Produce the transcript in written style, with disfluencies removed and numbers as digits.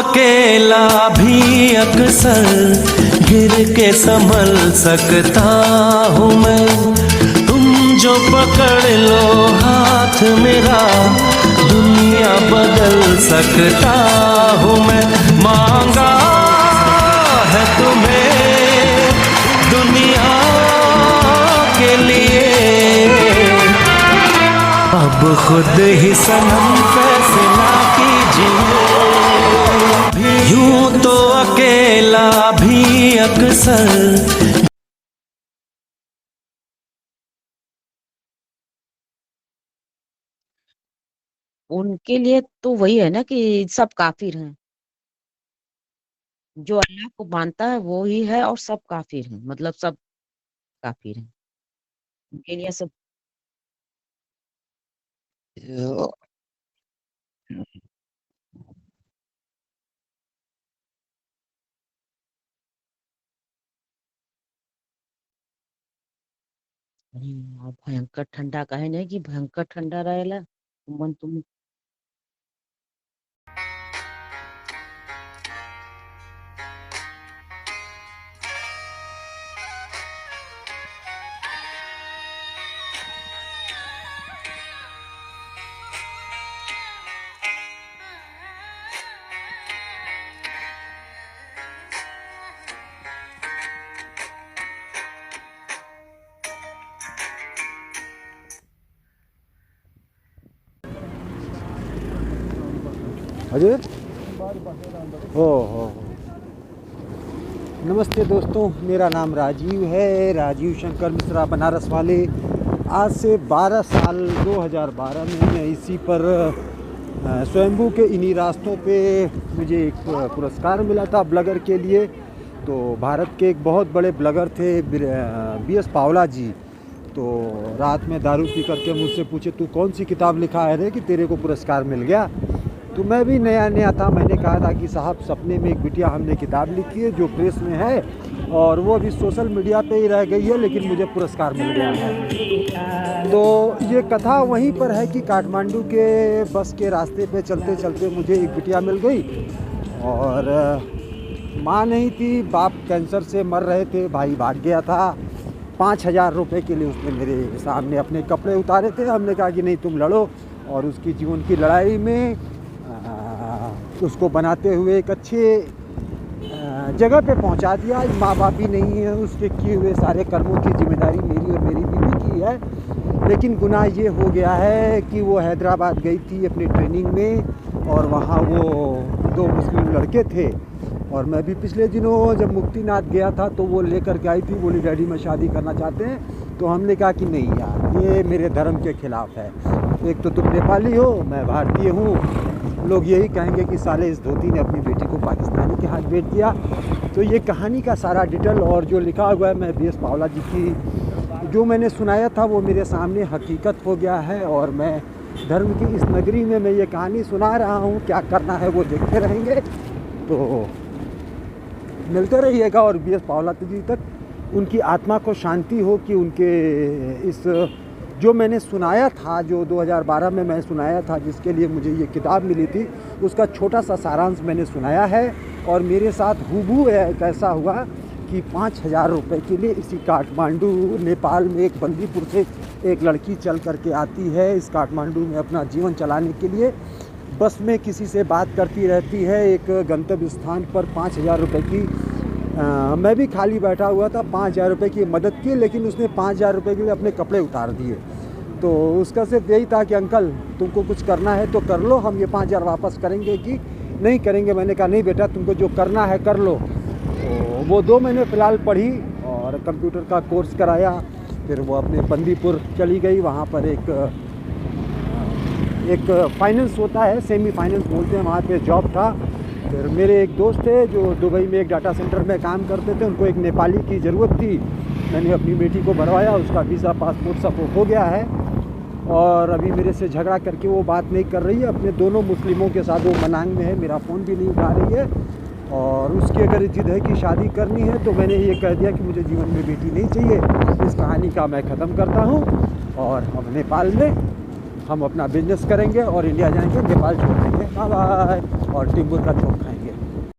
अकेला भी अक्सर गिर के संभल सकता हूँ मैं। तुम जो पकड़ लो हाथ मेरा दुनिया बदल सकता हूँ मैं। मांगा है तुम्हें दुनिया के लिए, अब खुद ही सनम फैसला कीजिए। यूं तो अकेला भी अक्सर उनके लिए तो वही है ना कि सब काफिर हैं। जो अल्लाह को मानता है वो ही है और सब काफिर हैं, मतलब सब काफिर हैं उनके लिए सब। और भयंकर ठंडा कहे नहीं कि भयंकर ठंडा रहेला मन तुम। अजय हो। नमस्ते दोस्तों, मेरा नाम राजीव है, राजीव शंकर मिश्रा बनारस वाले। आज से 12 साल 2012 में मैं इसी पर स्वयंभू के इन्हीं रास्तों पे मुझे एक पुरस्कार मिला था ब्लॉगर के लिए। तो भारत के एक बहुत बड़े ब्लॉगर थे BS पावला जी। तो रात में दारू पी करके मुझसे पूछे तू कौन सी किताब लिखा है रे कि तेरे को पुरस्कार मिल गया। तो मैं भी नया था, मैंने कहा था कि साहब सपने में एक बिटिया हमने किताब लिखी है जो प्रेस में है और वो अभी सोशल मीडिया पे ही रह गई है, लेकिन मुझे पुरस्कार मिल गया है। तो ये कथा वहीं पर है कि काठमांडू के बस के रास्ते पे चलते चलते मुझे एक बिटिया मिल गई और माँ नहीं थी, बाप कैंसर से मर रहे थे, भाई भाग गया था। 5,000 रुपये के लिए उसने मेरे सामने अपने कपड़े उतारे थे। हमने कहा कि नहीं तुम लड़ो, और उसकी जीवन की लड़ाई में उसको बनाते हुए एक अच्छे जगह पे पहुंचा दिया। माँ बाप भी नहीं है, उसके किए हुए सारे कर्मों की जिम्मेदारी मेरी और मेरी बीवी की है। लेकिन गुनाह ये हो गया है कि वो हैदराबाद गई थी अपनी ट्रेनिंग में और वहाँ वो 2 मुस्लिम लड़के थे। और मैं भी पिछले दिनों जब मुक्तिनाथ गया था तो वो लेकर के आई थी, बोली डैडी मैं शादी करना चाहते हैं। तो हमने कहा कि नहीं यार, ये मेरे धर्म के खिलाफ़ है। एक तो तुम नेपाली हो, मैं भारतीय हूँ, लोग यही कहेंगे कि साले इस धोती ने अपनी बेटी को पाकिस्तानी के हाथ बेच दिया। तो ये कहानी का सारा डिटेल और जो लिखा हुआ है, मैं BS पावला जी की जो मैंने सुनाया था वो मेरे सामने हकीकत हो गया है। और मैं धर्म की इस नगरी में मैं ये कहानी सुना रहा हूँ, क्या करना है वो देखते रहेंगे। तो मिलते रहिएगा और BS पावला जी तक उनकी आत्मा को शांति हो कि उनके इस जो मैंने सुनाया था, जो 2012 में मैं सुनाया था, जिसके लिए मुझे ये किताब मिली थी, उसका छोटा सा सारांश मैंने सुनाया है। और मेरे साथ हूबहू कैसा हुआ कि 5,000 रुपये के लिए इसी काठमांडू नेपाल में एक बंदीपुर से एक लड़की चल करके आती है इस काठमांडू में अपना जीवन चलाने के लिए। बस में किसी से बात करती रहती है, एक गंतव्य स्थान पर 5,000 रुपये की मैं भी खाली बैठा हुआ था, 5,000 रुपये की मदद की, लेकिन उसने 5,000 रुपये के लिए अपने कपड़े उतार दिए। तो उसका सिर्फ यही था कि अंकल तुमको कुछ करना है तो कर लो, हम ये 5,000 वापस करेंगे कि नहीं करेंगे। मैंने कहा नहीं बेटा, तुमको जो करना है कर लो। तो वो 2 महीने फ़िलहाल पढ़ी और कंप्यूटर का कोर्स कराया। फिर वो अपने बंदीपुर चली गई, वहाँ पर एक फाइनेंस होता है, सेमी फाइनेंस बोलते हैं, वहाँ पे जॉब था। फिर मेरे एक दोस्त थे जो दुबई में एक डाटा सेंटर में काम करते थे, उनको एक नेपाली की ज़रूरत थी। मैंने अपनी बेटी को भरवाया, उसका वीज़ा पासपोर्ट सब हो गया है और अभी मेरे से झगड़ा करके वो बात नहीं कर रही है। अपने दोनों मुस्लिमों के साथ वो मनांग में है, मेरा फ़ोन भी नहीं उठा रही है। और उसकी अगर जिद है कि शादी करनी है तो मैंने ये कह दिया कि मुझे जीवन में बेटी नहीं चाहिए। इस कहानी का मैं ख़त्म करता हूँ और हम नेपाल में हम अपना बिजनेस करेंगे और इंडिया जाएंगे, नेपाल छोड़ देंगे, बाय बाय, और टिम्बर का चौक खाएंगे।